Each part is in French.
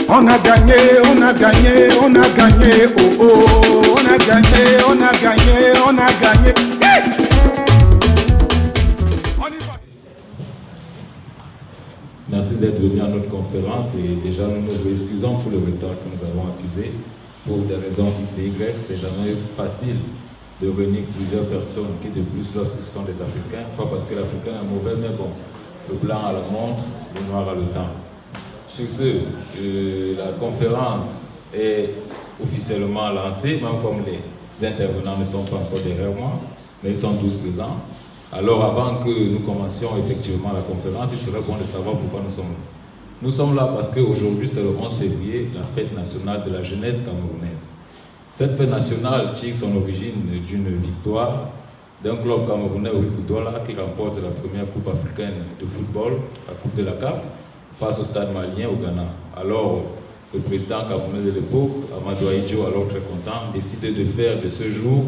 On a gagné, on a gagné, on a gagné, oh oh, on a gagné, on a gagné, on a gagné. Merci d'être venu à notre conférence et déjà nous nous excusons pour le retard que nous avons accusé pour des raisons X et Y. C'est jamais facile de réunir plusieurs personnes qui de plus lorsque ce sont des Africains, pas parce que l'Africain est mauvais, mais bon, le blanc a la montre, le noir a le temps. Sur ce, la conférence est officiellement lancée, même comme les intervenants ne sont pas encore derrière moi, mais ils sont tous présents. Alors avant que nous commencions effectivement la conférence, il serait bon de savoir pourquoi nous sommes là. Nous sommes là parce qu'aujourd'hui c'est le 11 février, la fête nationale de la jeunesse camerounaise. Cette fête nationale tire son origine d'une victoire d'un club camerounais au Douala qui remporte la première coupe africaine de football, la coupe de la CAF, face au stade malien au Ghana. Alors le président camerounais de l'époque, Amadou Ahidjo, alors très content, décide de faire de ce jour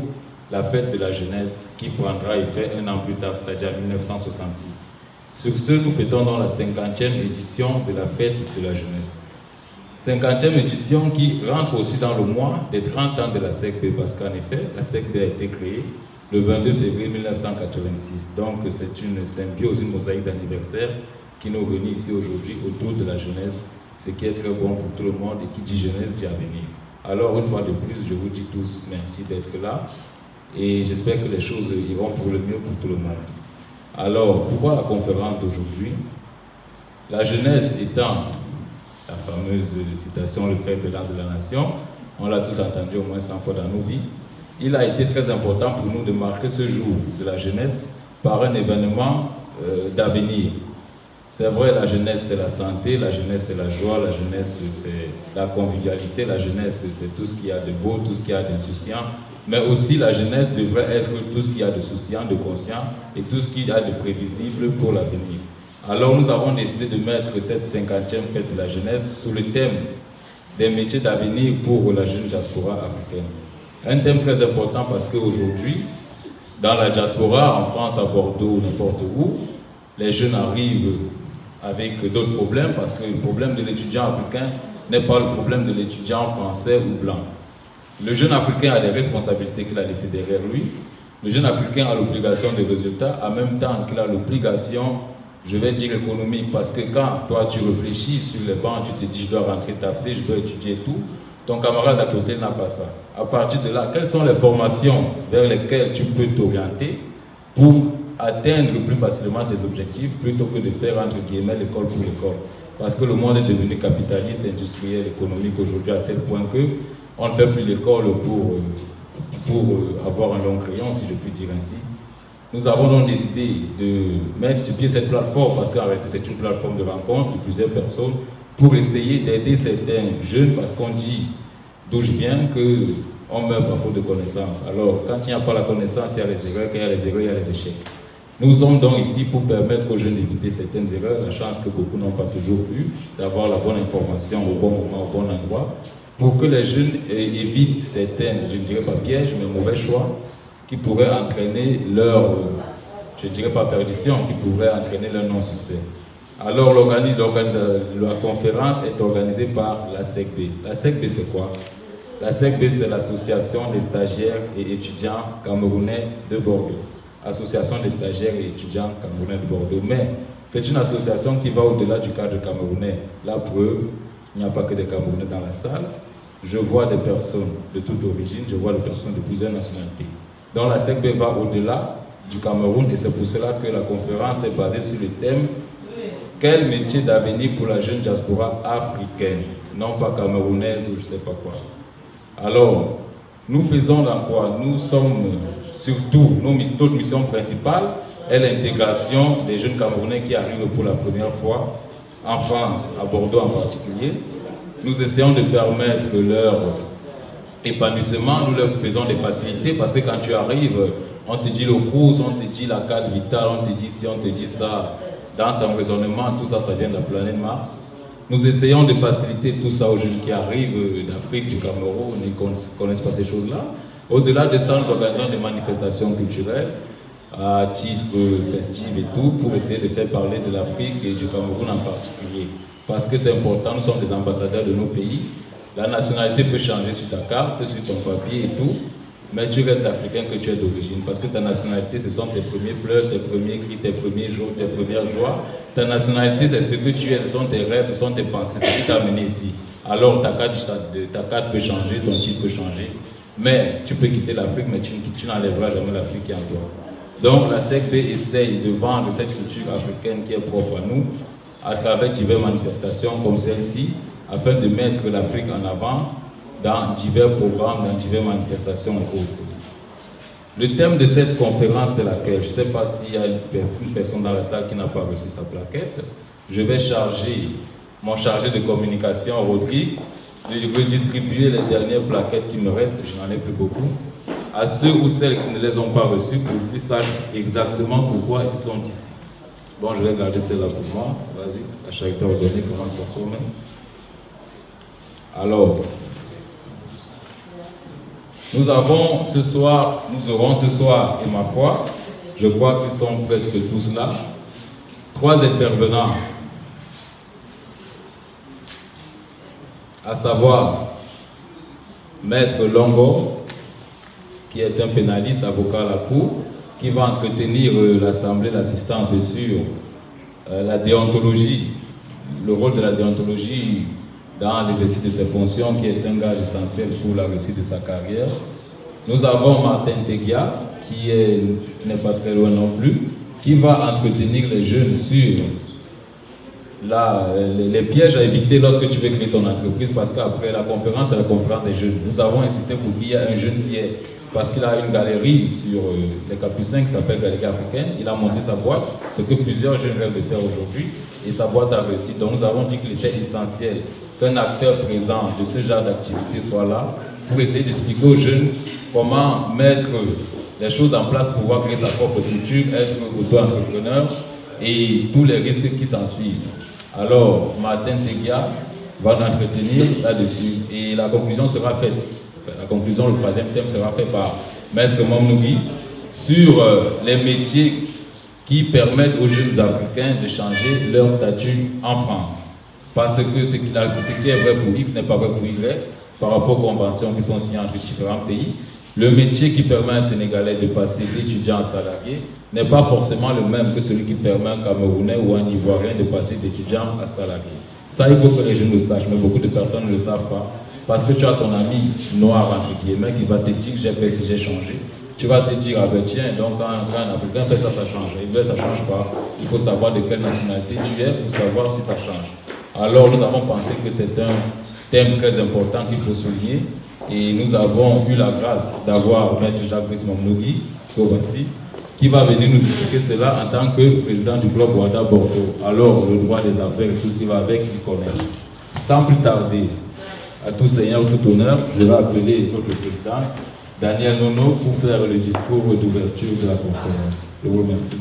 la fête de la jeunesse qui prendra effet un an plus tard, c'est-à-dire en 1966. Sur ce, nous fêtons dans la 50e édition de la fête de la jeunesse. 50e édition qui rentre aussi dans le mois des 30 ans de la SECB, parce qu'en effet, la SECB a été créée le 22 février 1986. Donc c'est une symbiose, une mosaïque d'anniversaire qui nous réunit ici aujourd'hui autour de la jeunesse, ce qui est très bon pour tout le monde et qui dit jeunesse dit avenir. Alors une fois de plus, je vous dis tous merci d'être là. Et j'espère que les choses iront pour le mieux pour tout le monde. Alors, pourquoi la conférence d'aujourd'hui? La jeunesse étant la fameuse citation, le fer de lance de la nation, on l'a tous entendu au moins 100 fois dans nos vies, il a été très important pour nous de marquer ce jour de la jeunesse par un événement d'avenir. C'est vrai, la jeunesse c'est la santé, la jeunesse c'est la joie, la jeunesse c'est la convivialité, la jeunesse c'est tout ce qu'il y a de beau, tout ce qu'il y a d'insouciant. Mais aussi la jeunesse devrait être tout ce qu'il y a de souciant, de conscient et tout ce qu'il y a de prévisible pour l'avenir. Alors nous avons décidé de mettre cette 50e fête de la jeunesse sous le thème des métiers d'avenir pour la jeune diaspora africaine. Un thème très important parce qu'aujourd'hui, dans la diaspora, en France, à Bordeaux, n'importe où, les jeunes arrivent avec d'autres problèmes parce que le problème de l'étudiant africain n'est pas le problème de l'étudiant français ou blanc. Le jeune africain a des responsabilités qu'il a laissées derrière lui. Le jeune africain a l'obligation de résultats, en même temps qu'il a l'obligation, je vais dire économique, parce que quand toi tu réfléchis sur les bancs, tu te dis je dois rentrer taffer, je dois étudier tout, ton camarade à côté n'a pas ça. À partir de là, quelles sont les formations vers lesquelles tu peux t'orienter pour atteindre plus facilement tes objectifs plutôt que de faire entre guillemets l'école pour l'école? Parce que le monde est devenu capitaliste, industriel, économique aujourd'hui à tel point que on ne fait plus l'école pour avoir un long crayon, si je puis dire ainsi. Nous avons donc décidé de mettre sur pied cette plateforme, parce qu'en réalité c'est une plateforme de rencontre de plusieurs personnes, pour essayer d'aider certains jeunes, parce qu'on dit, d'où je viens, qu'on meurt par faute de connaissances. Alors, quand il n'y a pas la connaissance, il y a les erreurs, quand il y a les erreurs, il y a les échecs. Nous sommes donc ici pour permettre aux jeunes d'éviter certaines erreurs, la chance que beaucoup n'ont pas toujours eu, d'avoir la bonne information au bon moment, au bon endroit, pour que les jeunes évitent certaines, je ne dirais pas pièges, mais mauvais choix, qui pourraient entraîner leur, je ne dirais pas perdition, qui pourraient entraîner leur non-succès. Alors la conférence est organisée par la SECB. La SECB c'est quoi? La SECB c'est l'association des stagiaires et étudiants camerounais de Bordeaux. Association des stagiaires et étudiants camerounais de Bordeaux. Mais c'est une association qui va au-delà du cadre camerounais. La preuve, il n'y a pas que des Camerounais dans la salle. Je vois des personnes de toute origine, je vois des personnes de plusieurs nationalités. Donc la SECB va au-delà du Cameroun et c'est pour cela que la conférence est basée sur le thème « Quel métier d'avenir pour la jeune diaspora africaine ?» Non pas camerounaise ou je ne sais pas quoi. Alors, nous faisons dans quoi? Nous sommes surtout, notre mission principale est l'intégration des jeunes Camerounais qui arrivent pour la première fois en France, à Bordeaux en particulier. Nous essayons de permettre leur épanouissement, nous leur faisons des facilités parce que quand tu arrives, on te dit le cours, on te dit la carte vitale, on te dit ci, on te dit ça. Dans ton raisonnement, tout ça, ça vient de la planète Mars. Nous essayons de faciliter tout ça aux jeunes qui arrivent d'Afrique, du Cameroun, ils ne connaissent pas ces choses-là. Au-delà de ça, nous organisons des manifestations culturelles à titre festif et tout, pour essayer de faire parler de l'Afrique et du Cameroun en particulier. parce que c'est important, nous sommes des ambassadeurs de nos pays. La nationalité peut changer sur ta carte, sur ton papier et tout, mais tu restes africain que tu es d'origine, parce que ta nationalité, ce sont tes premiers pleurs, tes premiers cris, tes premiers jours, tes premières joies. Ta nationalité, c'est ce que tu es, ce sont tes rêves, ce sont tes pensées, c'est ce qui t'a amené ici. Alors ta carte peut changer, ton titre peut changer, mais tu peux quitter l'Afrique, mais tu n'enlèveras jamais l'Afrique qui est en toi. Donc la SECB essaye de vendre cette culture africaine qui est propre à nous, à travers diverses manifestations comme celle-ci, afin de mettre l'Afrique en avant dans divers programmes, dans diverses manifestations et autres. Le thème de cette conférence, c'est laquelle? Je ne sais pas s'il y a une personne dans la salle qui n'a pas reçu sa plaquette. Je vais charger mon chargé de communication, Rodrigue, de redistribuer les dernières plaquettes qui me restent, je n'en ai plus beaucoup, à ceux ou celles qui ne les ont pas reçues pour qu'ils sachent exactement pourquoi ils sont ici. Bon, je vais garder celle-là pour moi. Vas-y, la charité ordonnée commence par soi-même. Alors, nous aurons ce soir, et ma foi, je crois qu'ils sont presque tous là, 3 intervenants, à savoir Maître Longo, qui est un pénaliste, avocat à la Cour, qui va entretenir l'Assemblée d'assistance sur la déontologie, le rôle de la déontologie dans l'exercice de ses fonctions, qui est un gage essentiel pour la réussite de sa carrière. Nous avons Martin Tegia, qui n'est pas très loin non plus, qui va entretenir les jeunes sur les pièges à éviter lorsque tu veux créer ton entreprise, parce qu'après la conférence, c'est la conférence des jeunes. Nous avons insisté pour qu'il y ait un jeune qui est, parce qu'il a une galerie sur les Capucins qui s'appelle Galerie Africaine, il a monté sa boîte, ce que plusieurs jeunes rêvent de faire aujourd'hui, et sa boîte a réussi. Donc nous avons dit qu'il était essentiel qu'un acteur présent de ce genre d'activité soit là, pour essayer d'expliquer aux jeunes comment mettre les choses en place pour pouvoir créer sa propre structure, être auto-entrepreneur, et tous les risques qui s'en suivent. Alors, Martin Tegia va nous entretenir là-dessus et la conclusion sera faite. La conclusion, le 3e thème sera fait par Maître Mamnougui sur les métiers qui permettent aux jeunes Africains de changer leur statut en France. Parce que ce qui est vrai pour X n'est pas vrai pour Y par rapport aux conventions qui sont signées entre différents pays. Le métier qui permet à un Sénégalais de passer d'étudiant à salarié n'est pas forcément le même que celui qui permet à un Camerounais ou à un Ivoirien de passer d'étudiant à salarié. Ça, il faut que les jeunes le sachent, mais beaucoup de personnes ne le savent pas. Parce que tu as ton ami noir, entre guillemets, qui va te dire j'ai fait si j'ai changé. Tu vas te dire, ah ben tiens, donc quand un Africain fait ça, ça change. Et bien, ça ne change pas. Il faut savoir de quelle nationalité tu es pour savoir si ça change. Alors, nous avons pensé que c'est un thème très important qu'il faut souligner. Et nous avons eu la grâce d'avoir Maître Jacques Mamnougui, qui va venir nous expliquer cela en tant que président du club Ouada Bordeaux. Alors, le droit des affaires, tout ce qui va avec, il connaît. Sans plus tarder, à tout seigneur, tout honneur, je vais appeler notre président, Daniel Nono, pour faire le discours d'ouverture de la conférence. Je vous remercie.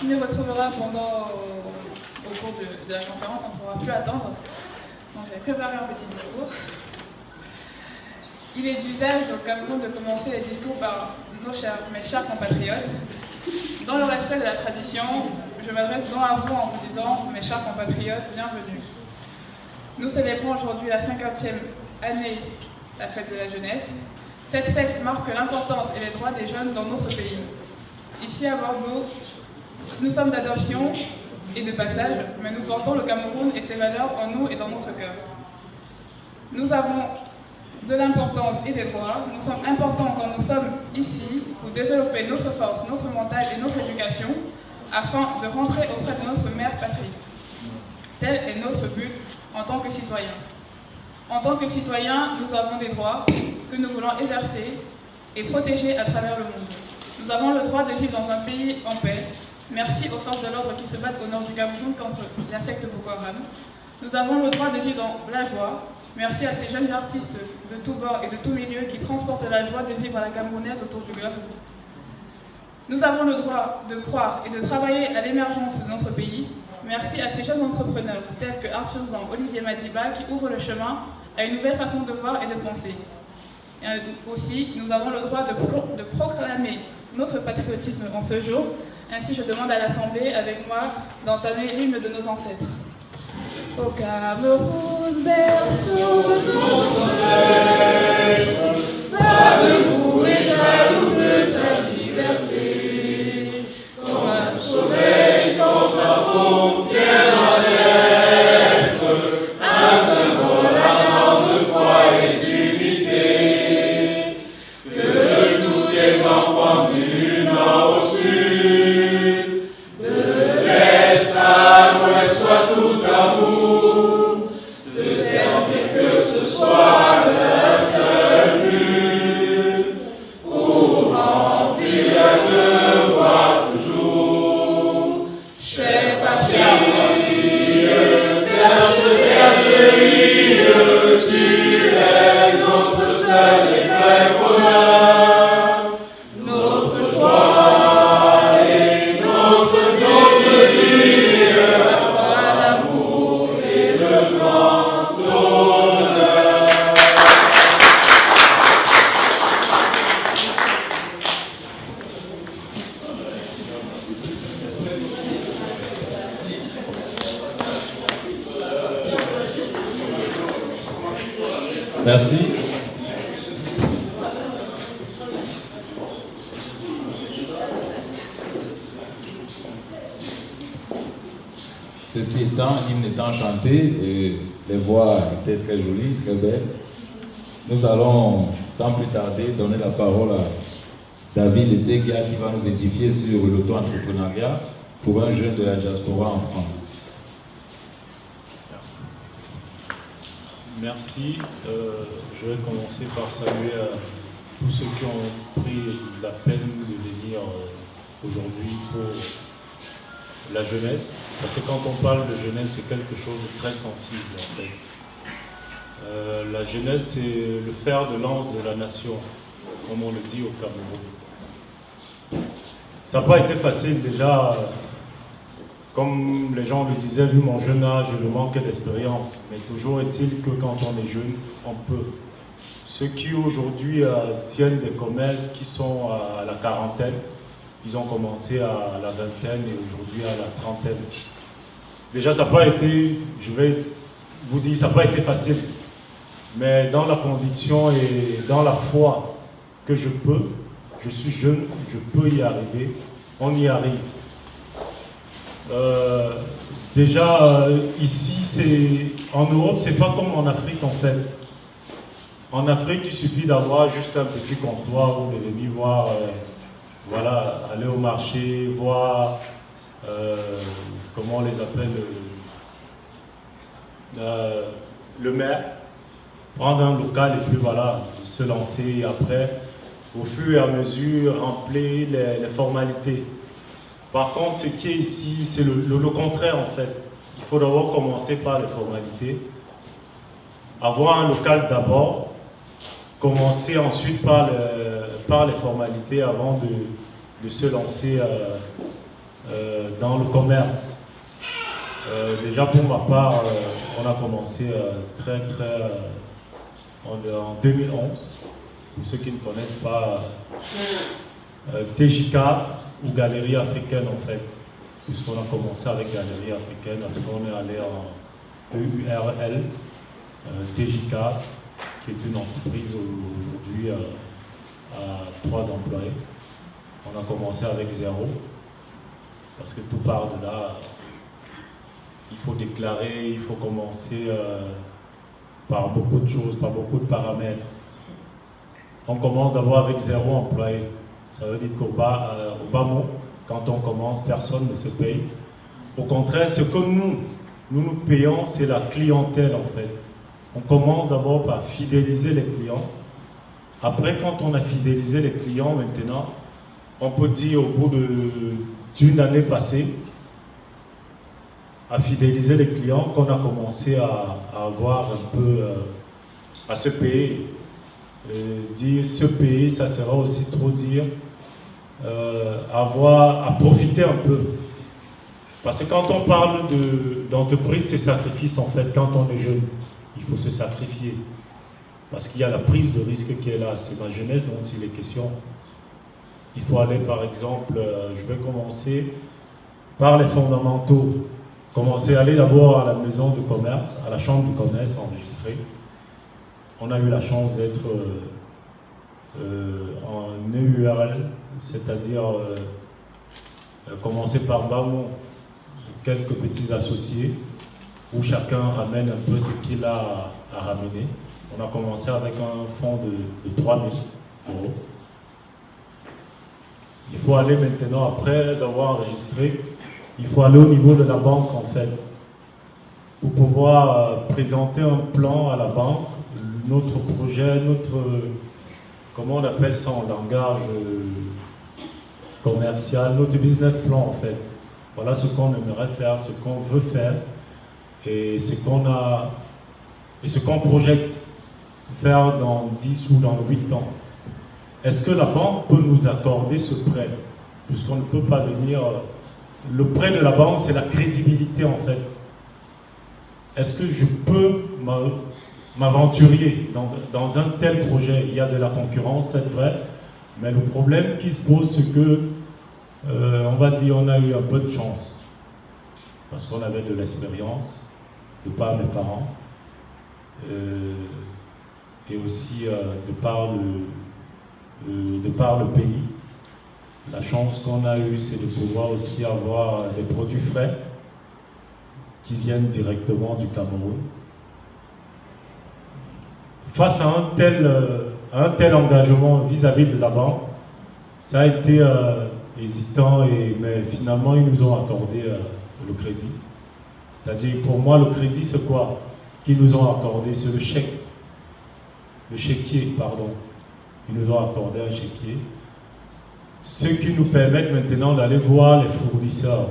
Il nous retrouvera pendant au cours de la conférence, on ne pourra plus attendre. Donc j'avais préparé un petit discours. Il est d'usage au Cameroun de commencer les discours par mes chers compatriotes. Dans le respect de la tradition, je m'adresse donc à vous en vous disant, mes chers compatriotes, bienvenue. Nous célébrons aujourd'hui la 50e année, la fête de la jeunesse. Cette fête marque l'importance et les droits des jeunes dans notre pays. Ici à Bordeaux, nous sommes d'adoption et de passage, mais nous portons le Cameroun et ses valeurs en nous et dans notre cœur. Nous avons de l'importance et des droits. Nous sommes importants quand nous sommes ici pour développer notre force, notre mental et notre éducation afin de rentrer auprès de notre mère patrie. Tel est notre but en tant que citoyens. En tant que citoyens, nous avons des droits que nous voulons exercer et protéger à travers le monde. Nous avons le droit de vivre dans un pays en paix. Merci aux forces de l'ordre qui se battent au nord du Cameroun contre la secte Boko Haram. Nous avons le droit de vivre dans la joie. Merci à ces jeunes artistes de tous bords et de tous milieux qui transportent la joie de vivre à la camerounaise autour du globe. Nous avons le droit de croire et de travailler à l'émergence de notre pays. Merci à ces jeunes entrepreneurs tels que Arthur Zan, Olivier Madiba qui ouvrent le chemin à une nouvelle façon de voir et de penser. Et aussi, nous avons le droit de proclamer notre patriotisme en ce jour. Ainsi, je demande à l'Assemblée, avec moi, d'entamer l'hymne de nos ancêtres. Au Cameroun, berceau de nos ancêtres, pas debout et jaloux de sa liberté, comme un soleil contre un bon fier à l'être, un symbole ardent de foi et d'unité, que tous les enfants du nord au sud, de l'est à l'ouest soient tout à vous, de servir que ce soit leur seul but, pour remplir le devoir toujours. Chère patrie, terre chérie, tu es notre seul et vrai bonheur, notre joie et notre vie, à toi l'amour et le grand honneur. Merci. Ceci étant, l'hymne étant chanté, et les voix étaient très jolies, très belles, nous allons sans plus tarder donner la parole à David Letegia qui va nous édifier sur l'auto-entrepreneuriat pour un jeune de la diaspora en France. Merci. Je vais commencer par saluer tous ceux qui ont pris la peine de venir aujourd'hui pour la jeunesse. Parce que quand on parle de jeunesse, c'est quelque chose de très sensible en fait. La jeunesse, c'est le fer de lance de la nation, comme on le dit au Cameroun. Ça n'a pas été facile déjà. Comme les gens le disaient, vu mon jeune âge et le manque d'expérience. Mais toujours est-il que quand on est jeune, on peut. Ceux qui aujourd'hui tiennent des commerces qui sont à la quarantaine, ils ont commencé à la vingtaine et aujourd'hui à la trentaine. Déjà, ça n'a pas été, je vais vous dire, ça n'a pas été facile. Mais dans la conviction et dans la foi que je suis jeune, je peux y arriver, on y arrive. Déjà, ici, en Europe, c'est pas comme en Afrique en fait. En Afrique, il suffit d'avoir juste un petit comptoir où de venir voir, voilà, aller au marché, voir, comment on les appelle, le maire, prendre un local et puis voilà, se lancer et après, au fur et à mesure, remplir les formalités. Par contre, ce qui est ici, c'est le contraire en fait. Il faut d'abord commencer par les formalités, avoir un local d'abord, commencer ensuite par les formalités avant de se lancer dans le commerce. Déjà pour ma part, on a commencé en 2011. Pour ceux qui ne connaissent pas, TJ4 ou Galerie Africaine en fait, puisqu'on a commencé avec Galerie Africaine, après on est allé en EURL, TJ4, qui est une entreprise aujourd'hui à 3 employés. On a commencé avec 0, parce que tout part de là. Il faut déclarer, il faut commencer par beaucoup de choses, par beaucoup de paramètres. On commence d'abord avec 0 employé. Ça veut dire qu'au bas mot, quand on commence, personne ne se paye. Au contraire, ce que nous payons, c'est la clientèle en fait. On commence d'abord par fidéliser les clients. Après, quand on a fidélisé les clients, maintenant, on peut dire au bout d'une année passée, à fidéliser les clients, qu'on a commencé à avoir un peu, à se payer. Dire se payer, ça sera aussi trop dire, avoir à profiter un peu. Parce que quand on parle d'entreprise, c'est sacrifice en fait. Quand on est jeune, il faut se sacrifier. Parce qu'il y a la prise de risque qui est là. C'est ma jeunesse dont il est question. Il faut aller par exemple, je vais commencer par les fondamentaux. Commencer à aller d'abord à la maison de commerce, à la chambre de commerce enregistrée. On a eu la chance d'être en EURL, c'est-à-dire commencer par Bamon, quelques petits associés, où chacun ramène un peu ce qu'il a à ramener. On a commencé avec un fonds de 3 000 euros. Il faut aller maintenant, après avoir enregistré, il faut aller au niveau de la banque en fait, pour pouvoir présenter un plan à la banque, notre projet, comment on appelle ça en langage commercial, notre business plan en fait. Voilà ce qu'on aimerait faire, ce qu'on veut faire et ce qu'on projette faire dans 10 ou dans 8 ans. Est-ce que la banque peut nous accorder ce prêt? Puisqu'on ne peut pas venir... Le prêt de la banque, c'est la crédibilité en fait. Est-ce que je peux m'aventurer dans un tel projet? Il y a de la concurrence, c'est vrai, mais le problème qui se pose, c'est que, on va dire, on a eu un peu de chance, parce qu'on avait de l'expérience, de par mes parents, et aussi de par le pays. La chance qu'on a eue, c'est de pouvoir aussi avoir des produits frais qui viennent directement du Cameroun. Face à un tel engagement vis-à-vis de la banque, ça a été hésitant, mais finalement, ils nous ont accordé le crédit. C'est-à-dire, pour moi, le crédit, c'est quoi qu'ils nous ont accordé? C'est le chèque. Le chéquier, pardon. Ils nous ont accordé un chéquier. Ce qui nous permet maintenant d'aller voir les fournisseurs.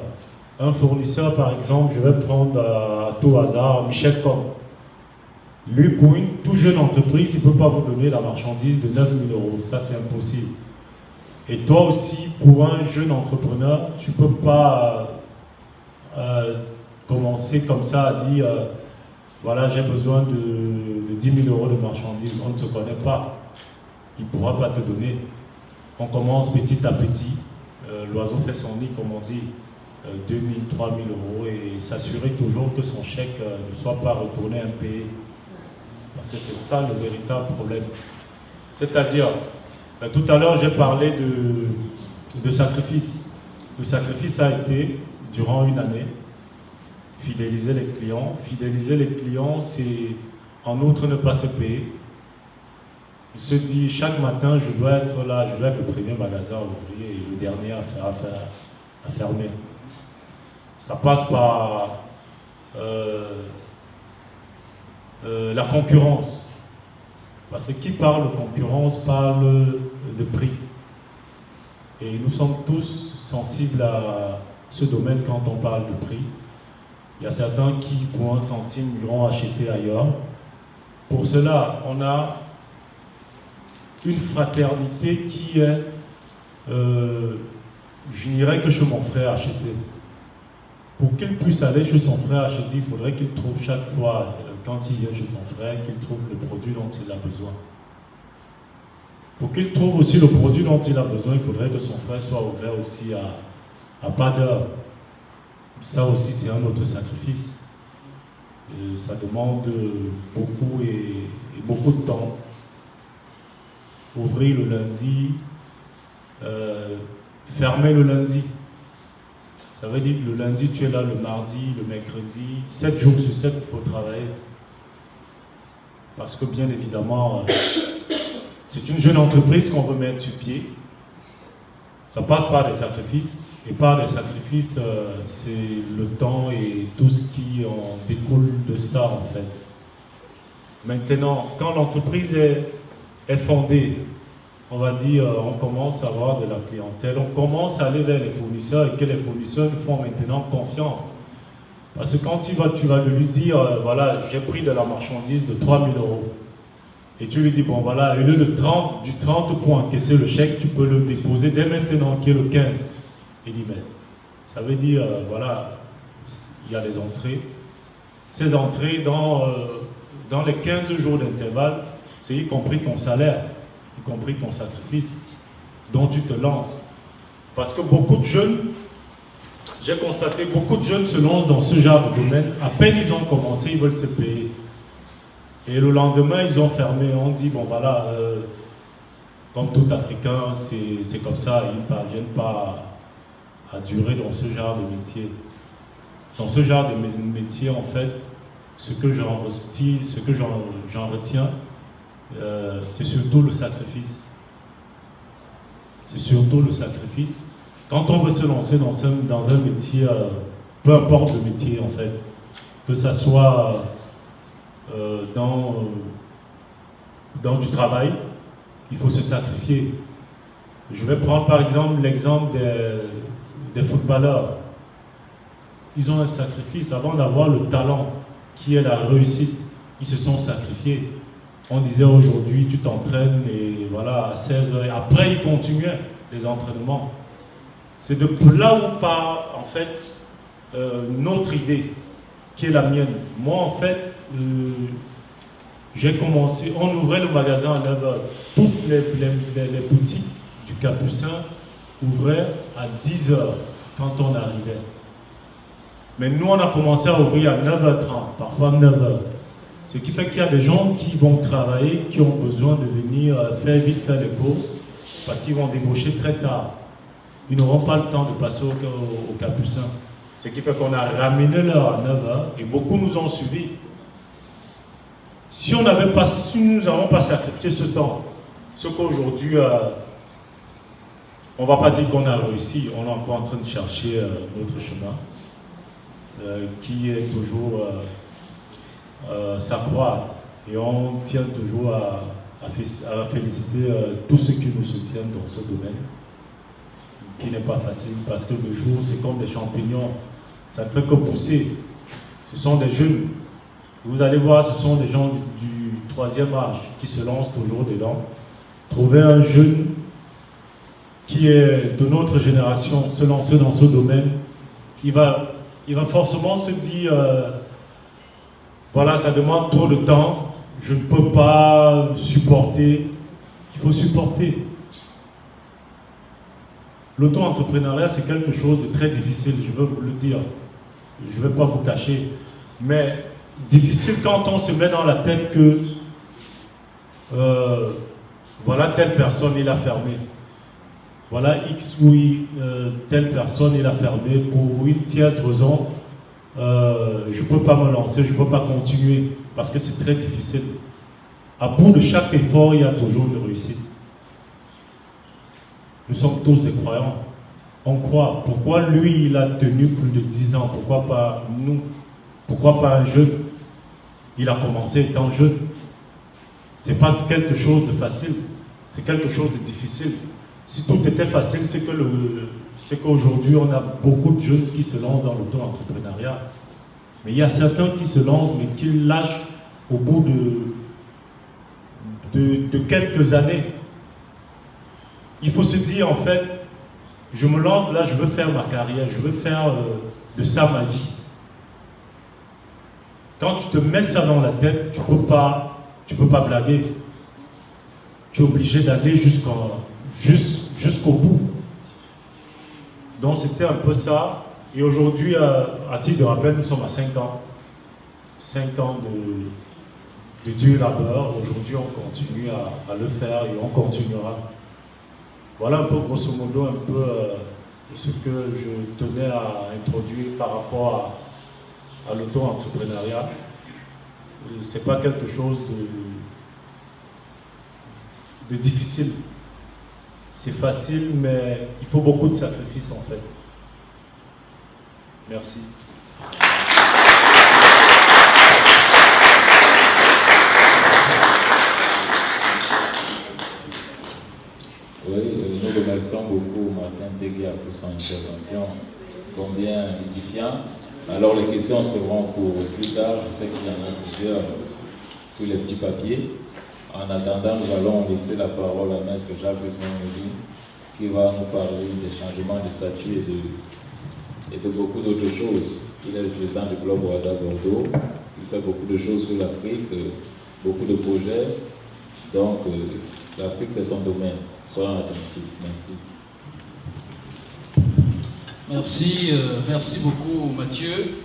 Un fournisseur, par exemple, je vais prendre à tout hasard Michel Com. Lui, pour une toute jeune entreprise, il ne peut pas vous donner la marchandise de 9 000 euros. Ça, c'est impossible. Et toi aussi, pour un jeune entrepreneur, tu ne peux pas commencer comme ça à dire voilà, j'ai besoin de 10 000 euros de marchandises. On ne se connaît pas. Il ne pourra pas te donner. On commence petit à petit. L'oiseau fait son nid, comme on dit, 2 000, 3 000 euros, et s'assurer toujours que son chèque ne soit pas retourné impayé. Parce que c'est ça le véritable problème. C'est-à-dire, tout à l'heure j'ai parlé de sacrifice. Le sacrifice a été, durant une année, fidéliser les clients. Fidéliser les clients, c'est en outre ne pas se payer. Il se dit, chaque matin, je dois être là, je dois être le premier magasin à ouvrir et le dernier à fermer. Ça passe par la concurrence. Parce que qui parle de concurrence parle de prix. Et nous sommes tous sensibles à ce domaine quand on parle de prix. Il y a certains qui, pour 1 centime, iront acheter ailleurs. Pour cela, on a une fraternité qui est, je n'irai que chez mon frère acheter. Pour qu'il puisse aller chez son frère acheter, il faudrait qu'il trouve chaque fois, quand il vient chez ton frère, qu'il trouve le produit dont il a besoin. Pour qu'il trouve aussi le produit dont il a besoin, il faudrait que son frère soit ouvert aussi à pas d'heure. Ça aussi, c'est un autre sacrifice. Et ça demande beaucoup et beaucoup de temps. Ouvrir le lundi, fermer le lundi. Ça veut dire que le lundi, tu es là, le mardi, le mercredi, 7 jours sur 7, il faut travailler. Parce que bien évidemment, c'est une jeune entreprise qu'on veut mettre sur pied. Ça passe par des sacrifices. Et par des sacrifices, c'est le temps et tout ce qui en découle de ça, en fait. Maintenant, quand l'entreprise est fondée, on va dire, on commence à avoir de la clientèle, on commence à aller vers les fournisseurs et que les fournisseurs nous font maintenant confiance. Parce que quand tu vas lui dire, voilà, j'ai pris de la marchandise de 3 000 euros. Et tu lui dis, bon voilà, au lieu du 30 pour encaisser le chèque, tu peux le déposer dès maintenant, qui est le 15. Il dit, mais ça veut dire, voilà, il y a les entrées. Ces entrées, dans les 15 jours d'intervalle, c'est y compris ton salaire, y compris ton sacrifice, dont tu te lances. Parce que beaucoup de jeunes, j'ai constaté, beaucoup de jeunes se lancent dans ce genre de domaine. À peine ils ont commencé, ils veulent se payer. Et le lendemain, ils ont fermé. On dit, bon voilà, comme tout Africain, c'est comme ça, ils ne parviennent pas à durer dans ce genre de métier. Dans ce genre de métier, en fait, ce que j'en retiens, c'est surtout le sacrifice. C'est surtout le sacrifice. Quand on veut se lancer dans un métier, peu importe le métier en fait, que ça soit dans du travail, il faut se sacrifier. Je vais prendre par exemple l'exemple des footballeurs. Ils ont un sacrifice avant d'avoir le talent qui est la réussite. Ils se sont sacrifiés. On disait aujourd'hui, tu t'entraînes et voilà, à 16 heures. Et après, ils continuaient les entraînements. C'est de là où part, en fait, notre idée, qui est la mienne. Moi, en fait, j'ai commencé, on ouvrait le magasin à 9 heures. Toutes les boutiques du Capucin ouvraient à 10 heures quand on arrivait. Mais nous, on a commencé à ouvrir à 9h30, parfois 9h. Ce qui fait qu'il y a des gens qui vont travailler, qui ont besoin de venir faire les courses, parce qu'ils vont débaucher très tard. Ils n'auront pas le temps de passer au Capucin. Ce qui fait qu'on a ramené l'heure à 9h et beaucoup nous ont suivis. Si nous n'avons pas sacrifié ce temps, ce qu'aujourd'hui, on ne va pas dire qu'on a réussi, on est encore en train de chercher notre chemin. Qui est toujours s'accroître. Et on tient toujours à féliciter tous ceux qui nous soutiennent dans ce domaine, qui n'est pas facile, parce que le jour, c'est comme des champignons, ça ne fait que pousser. Ce sont des jeunes. Vous allez voir, ce sont des gens du troisième âge qui se lancent toujours dedans. Trouver un jeune qui est de notre génération, se lancer dans ce domaine, il va forcément se dire, voilà, ça demande trop de temps, je ne peux pas supporter. Il faut supporter. L'auto-entrepreneuriat, c'est quelque chose de très difficile, je veux vous le dire. Je ne vais pas vous cacher. Mais difficile quand on se met dans la tête que, voilà, telle personne, il a fermé. Voilà, X ou telle personne, il a fermé pour une tierce raison. Je ne peux pas me lancer, je ne peux pas continuer parce que c'est très difficile. À bout de chaque effort, il y a toujours une réussite. Nous sommes tous des croyants. On croit. Pourquoi lui, il a tenu plus de 10 ans? Pourquoi pas nous? Pourquoi pas un jeune? Il a commencé étant jeune. Ce n'est pas quelque chose de facile, c'est quelque chose de difficile. Si tout était facile, c'est qu'aujourd'hui, on a beaucoup de jeunes qui se lancent dans l'auto-entrepreneuriat. Mais il y a certains qui se lancent, mais qui lâchent au bout de quelques années. Il faut se dire, en fait, je me lance là, je veux faire ma carrière, je veux faire de ça ma vie. Quand tu te mets ça dans la tête, tu peux pas blaguer. Tu es obligé d'aller jusqu'au bout. Donc c'était un peu ça. Et aujourd'hui, à titre de rappel, nous sommes à 5 ans. 5 ans de dur labeur. Aujourd'hui, on continue à le faire et on continuera. Voilà un peu, grosso modo, un peu ce que je tenais à introduire par rapport à l'auto-entrepreneuriat. Ce n'est pas quelque chose de difficile. C'est facile, mais il faut beaucoup de sacrifices en fait. Merci. Oui, nous remercions beaucoup Martin Téguia pour son intervention, combien édifiant. Alors les questions seront pour plus tard, je sais qu'il y en a plusieurs sur les petits papiers. En attendant, nous allons laisser la parole à Maître Jacques Esmonoudi qui va nous parler des changements de statut et de beaucoup d'autres choses. Il est le président du Club Ouada Bordeaux. Il fait beaucoup de choses sur l'Afrique, beaucoup de projets. Donc, l'Afrique, c'est son domaine. Soyons attentifs. Merci. Merci beaucoup Mathieu.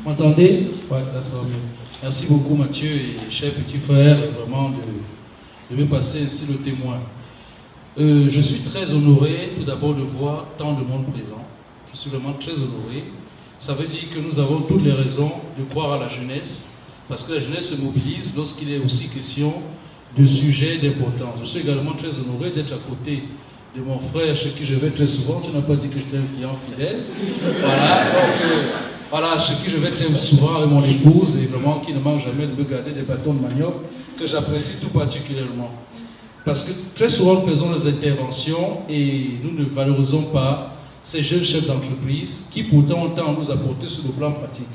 Vous m'entendez? Ouais, là ça va mieux. Merci beaucoup Mathieu et cher petit frère, vraiment de me passer ainsi le témoin. Je suis très honoré tout d'abord de voir tant de monde présent. Je suis vraiment très honoré. Ça veut dire que nous avons toutes les raisons de croire à la jeunesse, parce que la jeunesse se mobilise lorsqu'il est aussi question de sujets d'importance. Je suis également très honoré d'être à côté de mon frère chez qui je vais très souvent. Tu n'as pas dit que j'étais un client fidèle. Voilà, donc voilà, chez qui je vais très souvent avec mon épouse et vraiment qui ne manque jamais de me garder des bâtons de manioc que j'apprécie tout particulièrement. Parce que très souvent nous faisons des interventions et nous ne valorisons pas ces jeunes chefs d'entreprise qui pourtant ont tant à nous apporter sur le plan pratique.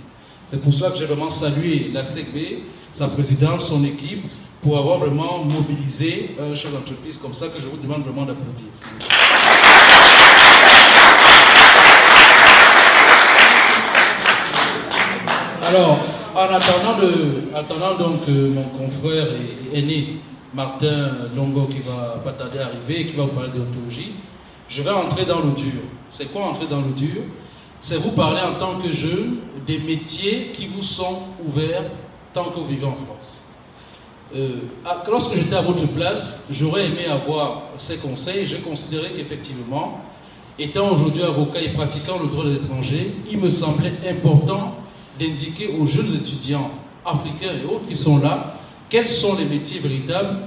C'est pour ça que j'ai vraiment salué la SECB, sa présidente, son équipe, pour avoir vraiment mobilisé un chef d'entreprise comme ça que je vous demande vraiment d'applaudir. Alors, en attendant donc mon confrère et aîné, Martin Longo, qui va pas tarder à arriver et qui va vous parler d'ontologie, je vais entrer dans le dur. C'est quoi entrer dans le dur? C'est vous parler en tant que jeune des métiers qui vous sont ouverts tant que vous vivez en France. Lorsque j'étais à votre place, j'aurais aimé avoir ces conseils. J'ai considéré qu'effectivement, étant aujourd'hui avocat et pratiquant le droit des étrangers, il me semblait important d'indiquer aux jeunes étudiants africains et autres qui sont là, quels sont les métiers véritables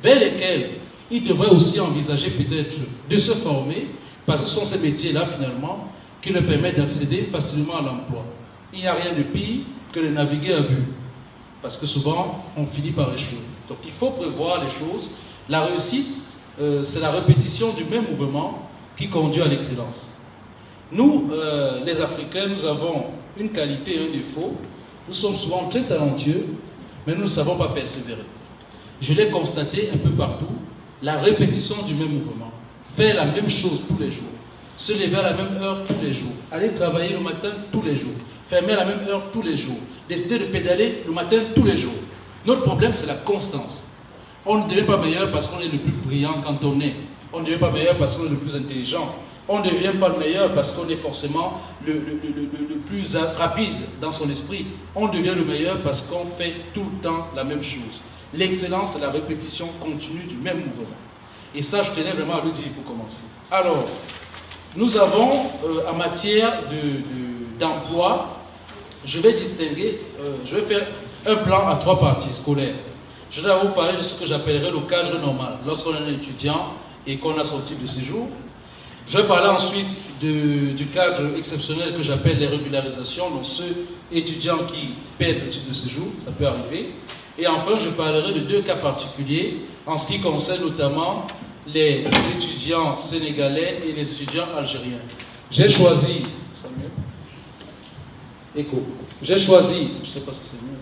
vers lesquels ils devraient aussi envisager peut-être de se former, parce que ce sont ces métiers-là finalement qui leur permettent d'accéder facilement à l'emploi. Il n'y a rien de pire que de naviguer à vue, parce que souvent on finit par échouer. Donc il faut prévoir les choses. La réussite, c'est la répétition du même mouvement qui conduit à l'excellence. Nous, les Africains, nous avons une qualité et un défaut. Nous sommes souvent très talentueux, mais nous ne savons pas persévérer. Je l'ai constaté un peu partout, la répétition du même mouvement. Faire la même chose tous les jours. Se lever à la même heure tous les jours. Aller travailler le matin tous les jours. Fermer à la même heure tous les jours. Décider de pédaler le matin tous les jours. Notre problème, c'est la constance. On ne devient pas meilleur parce qu'on est le plus brillant quand on est. On ne devient pas meilleur parce qu'on est le plus intelligent. On ne devient pas le meilleur parce qu'on est forcément le plus rapide dans son esprit. On devient le meilleur parce qu'on fait tout le temps la même chose. L'excellence, c'est la répétition continue du même mouvement. Et ça, je tenais vraiment à le dire pour commencer. Alors, nous avons, en matière d'emploi, je vais distinguer, je vais faire un plan à 3 parties scolaires. Je vais vous parler de ce que j'appellerais le cadre normal, lorsqu'on est un étudiant et qu'on a son titre de séjour. Je vais parler ensuite du cadre exceptionnel que j'appelle les régularisations, donc ceux étudiants qui perdent le titre de séjour, ça peut arriver. Et enfin, je parlerai de 2 cas particuliers en ce qui concerne notamment les étudiants sénégalais et les étudiants algériens. J'ai choisi, je sais pas si c'est mieux.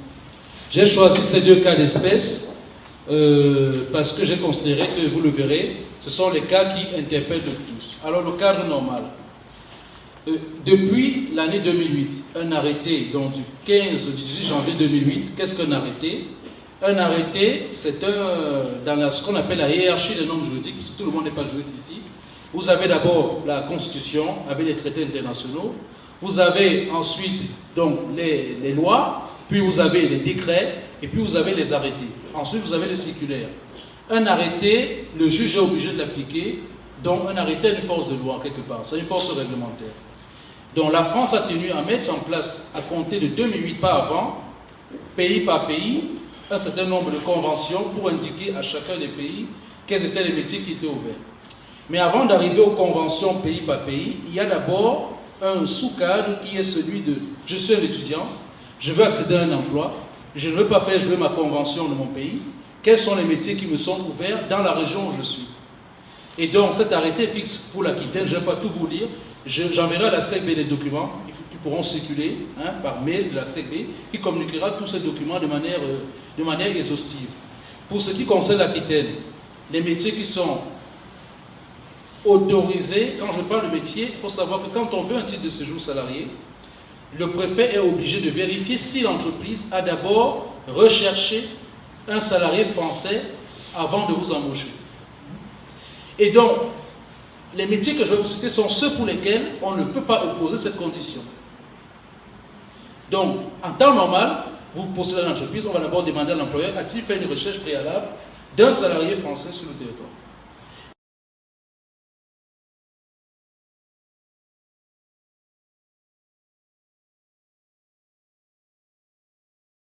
J'ai choisi ces 2 cas d'espèce parce que j'ai considéré que, vous le verrez, ce sont les cas qui interpellent le plus. Alors, le cadre normal. Depuis l'année 2008, un arrêté, donc du 18 janvier 2008, qu'est-ce qu'un arrêté? Un arrêté, c'est dans ce qu'on appelle la hiérarchie des normes juridiques, parce que tout le monde n'est pas juriste ici. Vous avez d'abord la Constitution, avec les traités internationaux. Vous avez ensuite donc, les lois, puis vous avez les décrets, et puis vous avez les arrêtés. Ensuite, vous avez les circulaires. Un arrêté, le juge est obligé de l'appliquer, donc un arrêté a une force de loi quelque part, c'est une force réglementaire. Donc la France a tenu à mettre en place, à compter de 2008 pas avant, pays par pays, un certain nombre de conventions pour indiquer à chacun des pays quels étaient les métiers qui étaient ouverts. Mais avant d'arriver aux conventions pays par pays, il y a d'abord un sous-cadre qui est celui de « je suis un étudiant, je veux accéder à un emploi, je ne veux pas faire jouer ma convention de mon pays, quels sont les métiers qui me sont ouverts dans la région où je suis ?» Et donc cet arrêté fixe pour l'Aquitaine, je ne vais pas tout vous lire, j'enverrai à la SECB les documents qui pourront circuler par mail de la SECB, qui communiquera tous ces documents de manière exhaustive. Pour ce qui concerne l'Aquitaine, les métiers qui sont autorisés, quand je parle de métier, il faut savoir que quand on veut un titre de séjour salarié, le préfet est obligé de vérifier si l'entreprise a d'abord recherché un salarié français avant de vous embaucher. Et donc, les métiers que je vais vous citer sont ceux pour lesquels on ne peut pas opposer cette condition. Donc, en temps normal, vous possédez une entreprise, on va d'abord demander à l'employeur, a-t-il fait une recherche préalable d'un salarié français sur le territoire?